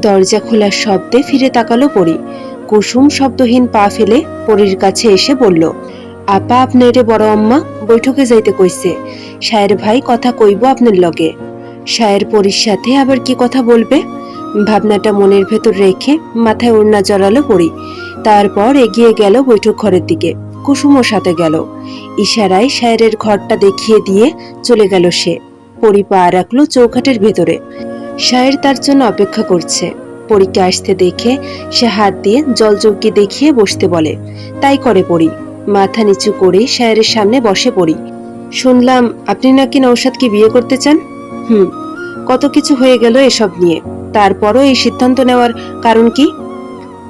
দরজা খোলার শব্দে ফিরে তাকালো পরি। কুসুম শব্দহীন পা ফেলে পরীর কাছে এসে বলল, আপা আপনারে বড় আম্মা বৈঠকে যাইতে কইছে, শায়ের ভাই কথা কইব আপনার লগে। শায়ের পরীর সাথে আবার কি কথা বলবে? ভাবনাটা মনের ভেতর রেখে মাথায় ওড়না জড়ালো পরি। তারপর এগিয়ে গেল বৈঠক ঘরের দিকে। কুসুমও সাথে গেল। ইশারায় শায়ের ঘরটা দেখিয়ে দিয়ে চলে গেল সে। পরি পা রাখলো চৌখাটের ভেতরে। শায়ের তার জন্য অপেক্ষা করছে। পরীকে আসতে দেখে সে হাত দিয়ে জলচৌকি দেখিয়ে বসতে বলে। তাই করে পরি। মাথা নিচু করে শায়ের সামনে বসে পড়ি। শুনলাম আপনি নাকি নওশাদকে বিয়ে করতে চান। কত কিছু হয়ে গেল এসব নিয়ে, তারপরও এই সিদ্ধান্ত নেওয়ার কারণ কি?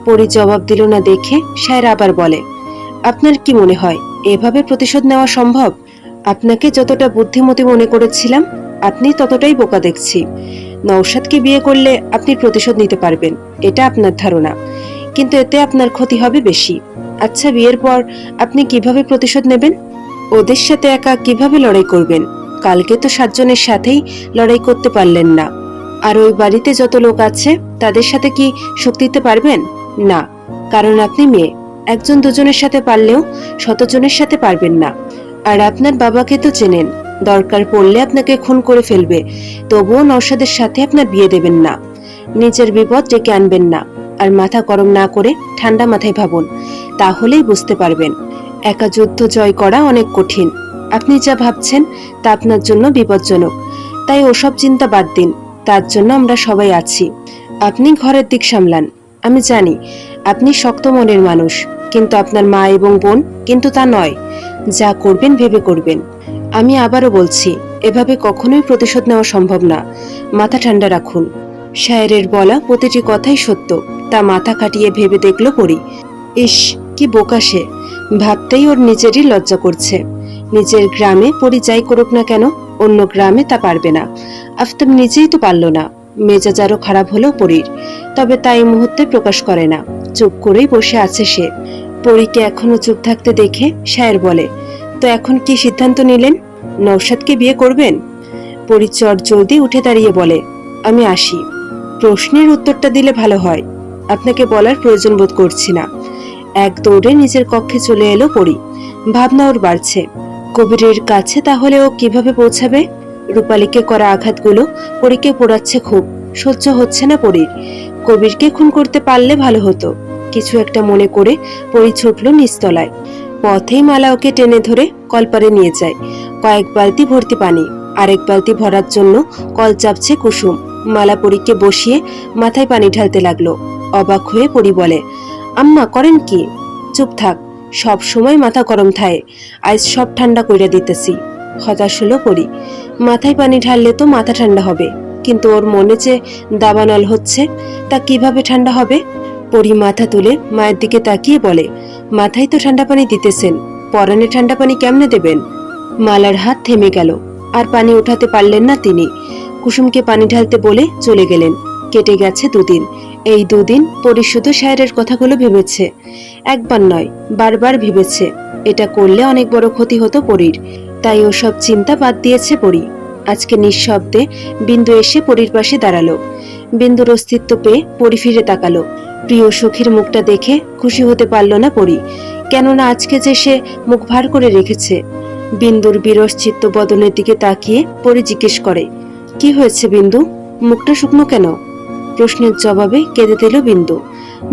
পরি জবাব দিল না দেখে শায়ের আবার বলে, আপনার কি মনে হয় এভাবে প্রতিশোধ নেওয়া সম্ভব? আপনাকে যতটা বুদ্ধিমতী মনে করেছিলাম আপনি ততটাই বোকা দেখছি। নওশাদকে বিয়ে করলে আপনি প্রতিশোধ নিতে পারবেন, এটা আপনার ধারণা, কিন্তু এতে আপনার ক্ষতি হবে বেশি। আচ্ছা, বিয়ের পর আপনি কিভাবে প্রতিশোধ নেবেন? ওদের সাথে একা কিভাবে লড়াই করবেন? কালকে তো 7 জনের সাথেই লড়াই করতে পারলেন না। আর ওই বাড়িতে যত লোক আছে তাদের সাথে কি শক্তি দিতে পারবেন? না, কারণ আপনি মেয়ে। একজন দুজনের সাথে পারলেও 100 জনের সাথে পারবেন না। আর আপনার বাবাকে তো চেনেন, দরকার পড়লে আপনাকে খুন করে ফেলবে, তবুও নওশাদের সাথে আপনার বিয়ে দেবেন না। নিজের বিপদ ডেকে আনবেন না। আর মাথা গরম না করে ঠান্ডা মাথায় ভাবুন, তাহলেই বুঝতে পারবেন একা যুদ্ধ জয় করা অনেক কঠিন। আপনি যা ভাবছেন তা আপনার জন্য বিপজ্জনক, তাই ওসব চিন্তা বাদ দিন। তার জন্য আমরা সবাই আছি। আপনি ঘরের দিক সামলান। আমি জানি আপনি শক্ত মনের মানুষ, কিন্তু আপনার মা এবং বোন কিন্তু তা নয়। যা করবেন ভেবে করবেন। আমি আবারও বলছি, এভাবে কখনোই প্রতিশোধ নেওয়া সম্ভব না। মাথা ঠান্ডা রাখুন। শায়েরের বলা প্রতিটি কথাই সত্য, তা মাথা খাটিয়ে ভেবে দেখল পরি। ইস, কি বোকা সে! ভাবতেই ওর নিজেরই লজ্জা করছে। নিজের গ্রামে পরি যাই করুক না কেন, অন্য গ্রামে তা পারবে না। আফতাব নিজেই তো পারল না। মেজাজ আরো খারাপ হলো পরির, তবে তা এই মুহূর্তে প্রকাশ করে না। চুপ করেই বসে আছে সে। পরীকে এখনো চুপ থাকতে দেখে শায়ের বলে, তো এখন কি সিদ্ধান্ত নিলেন? নওশাদকে বিয়ে করবেন? পরি চট জলদি উঠে দাঁড়িয়ে বলে, আমি আসি। প্রশ্নের উত্তরটা দিলে ভালো হয়। আপনাকে বলার প্রয়োজন বোধ করছি না। এক দৌড়ে নিজের কক্ষে চলে এলো পরি। ভাবনা ওর বাড়ছে, কবিরের কাছে তাহলে ও কিভাবে পৌঁছাবে? রূপালীকে করা আঘাতগুলো পরীকে পোড়াচ্ছে খুব। সহ্য হচ্ছে না পরীর। কবিরকে খুন করতে পারলে ভালো হতো। কিছু একটা মনে করে পরি ছুটল নিচতলায়। পথেই মালা ওকে টেনে ধরে কলপারে নিয়ে যায়। কয়েক বালতি ভর্তি পানি, আরেক বালতি ভরার জন্য কল চাপছে কুসুম। মালা পরীকে বসিয়ে মাথায় পানি ঢালতে লাগলো। অবাক হয়ে পরি বলে, আম্মা করেন কি? চুপ থাক, সব সময় মাথা গরম থাকে, আজ সব ঠান্ডা কইরা দিতেছি। হতাশ হলো পরি। মাথায় পানি ঢাললে তো মাথা ঠান্ডা হবে, কিন্তু ওর মনে যে দাবানল হচ্ছে, তা কিভাবে ঠান্ডা হবে? পরি মাথা তুলে মায়ের দিকে তাকিয়ে বলে, মাথায় তো ঠান্ডা পানি দিতেছেন, পরানে ঠান্ডা পানি কেমনে দেবেন? মালার হাত থেমে গেল। আর পানি উঠাতে পারলেন না তিনি। কুসুমকে পানি ঢালতে বলে চলে গেলেন। কেটে গেছে 2 দিন। এই 2 দিন পরি শুধু শায়েরের কথাগুলো ভেবেছে। একবার নয়, বারবার ভেবেছে এটা করলে অনেক বড় ক্ষতি হতো পরির। তাই ওসব চিন্তা বাদ দিয়েছে পরি। আজকে নিঃশব্দে বিন্দু এসে পরির পাশে দাঁড়ালো। বিন্দুর অস্তিত্ব পেয়ে পরি ফিরে তাকালো। প্রিয় সখীর মুখটা দেখে খুশি হতে পারল না পরি, কেননা আজকে যে সে মুখ ভার করে রেখেছে। বিন্দুর বিরস চিত্ত বদনের দিকে তাকিয়ে পরি জিজ্ঞেস করে, কি হয়েছে বিন্দু, মুখটা শুকনো কেন? প্রশ্নের জবাবে কেঁদে দিল বিন্দু।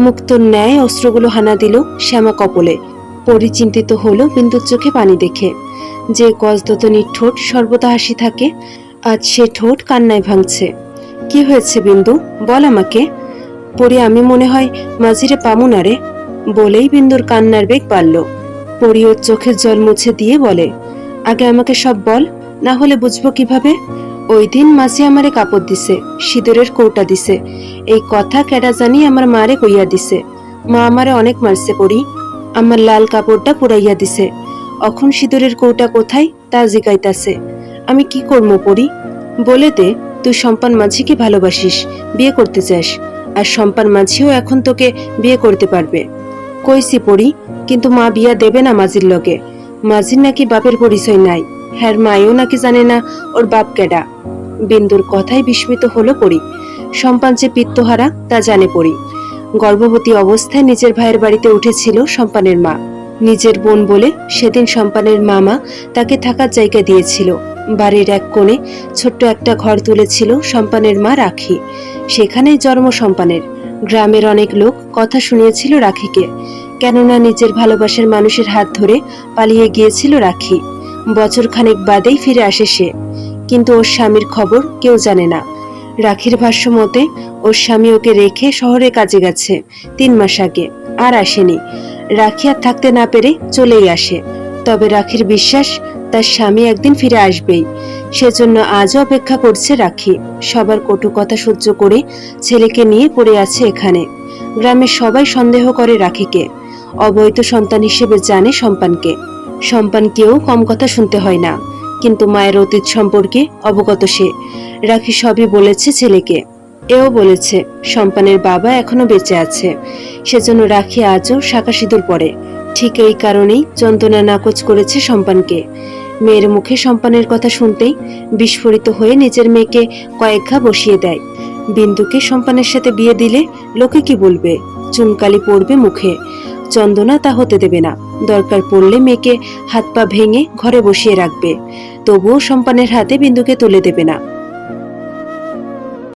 মুক্তর ন্যায় অস্ত্রগুলো হানা দিল শ্যামা কপলে। পরি চিন্তিত হলো বিন্দুর চোখে পানি দেখে। যে গজদতনির ঠোঁট সর্বদা হাসি থাকে, আজ সে ঠোঁট কান্নায় ভাঙছে। কি হয়েছে বিন্দু, বল আমাকে। পরি, আমি মনে হয় মাঝিরে পামু না রে। বলেই বিন্দুর কান্নার বেগ বাড়ল। পরি ওর চোখের জল মুছে দিয়ে বলে, আগে আমাকে সব বল, না হলে বুঝবো কিভাবে? ওই দিন মাঝি আমারে কাপড় দিছে, সিঁদুরের কৌটা দিছে। এই কথা কেডা জানি আমার মারে কইয়া দিছে। মা আমারে অনেক মারছে পরি। আমার লাল কাপড়টা পুরাইয়া দিছে। এখন সিঁদুরের কৌটা কোথায় তা জিগাইতাছে। আমি কি করবো পরি? বলে দে, তুই সম্পান মাঝিকে ভালোবাসিস, বিয়ে করতে চাস, আর সম্পান মাঝিও এখন তোকে বিয়ে করতে পারবে। কইছি পরি, কিন্তু মা বিয়া দেবে না মাঝির লগে। মাঝির নাকি বাপের পরিচয় নাই, হ্যার মায়েও নাকি জানে না ওর বাপ কেডা। বিন্দুর কথায় বিস্মিত হলো পরি। সম্পান যে পিত্তহারা তা জানে পড়ি। গর্ভবতী অবস্থায় নিজের ভাইয়ের বাড়িতে উঠেছিল সম্পানের মা। নিজের বোন বলে সেদিন সম্পানের মামা তাকে থাকার জায়গা দিয়েছিল। বাড়ির এক কোণে ছোট্ট একটা ঘর তুলেছিল সম্পানের মা রাখি। সেখানেই জন্ম সম্পানের। গ্রামের অনেক লোক কথা শুনিয়েছিল রাখিকে, কেননা নিজের ভালোবাসার মানুষের হাত ধরে পালিয়ে গিয়েছিল রাখি। বছর খানেক বাদেই ফিরে আসে সে, কিন্তু ওর স্বামীর খবর কেউ জানে না। রাখির ভাষ্য মতে ওর স্বামী ওকে রেখে শহরে কাজে গেছে 3 মাস আগে, আর আসেনি। রাখি আর থাকতে না পেরে চলেই আসে। তবে রাখির বিশ্বাস তার স্বামী একদিন ফিরে আসবেই। সেজন্য আজও অপেক্ষা করছে রাখি। সবার কটু কথা সহ্য করে ছেলেকে নিয়ে পড়ে আছে এখানে। গ্রামের সবাই সন্দেহ করে রাখিকে। অবৈধ সন্তান হিসেবে জানে সম্পানকে। সম্পানকেও কম কথা শুনতে হয় না, কিন্তু মায়ের অতীত সম্পর্কে অবগত সে। রাখি সবই বলেছে ছেলেকে। এও বলেছে সম্পানের বাবা এখনো বেঁচে আছে, সেজন্য রাখি আজও শাঁখা সিঁদুর পরে। ঠিক এই কারণেই যন্ত্রণা নাকচ করেছে সম্পানকে। মেয়ের মুখে সম্পানের কথা শুনতেই বিস্ফোরিত হয়ে নিজের মেয়েকে কয়েক ঘা বসিয়ে দেয়। বিন্দুকে সম্পানের সাথে বিয়ে দিলে লোকে কি বলবে? চুনকালি পড়বে মুখে। চন্দনা তা হতে দেবে না। দরকার পড়লে মেয়েকে হাত পা ভেঙে ঘরে বসিয়ে রাখবে, তবুও সম্পানের হাতে বিন্দুকে তুলে দেবে না।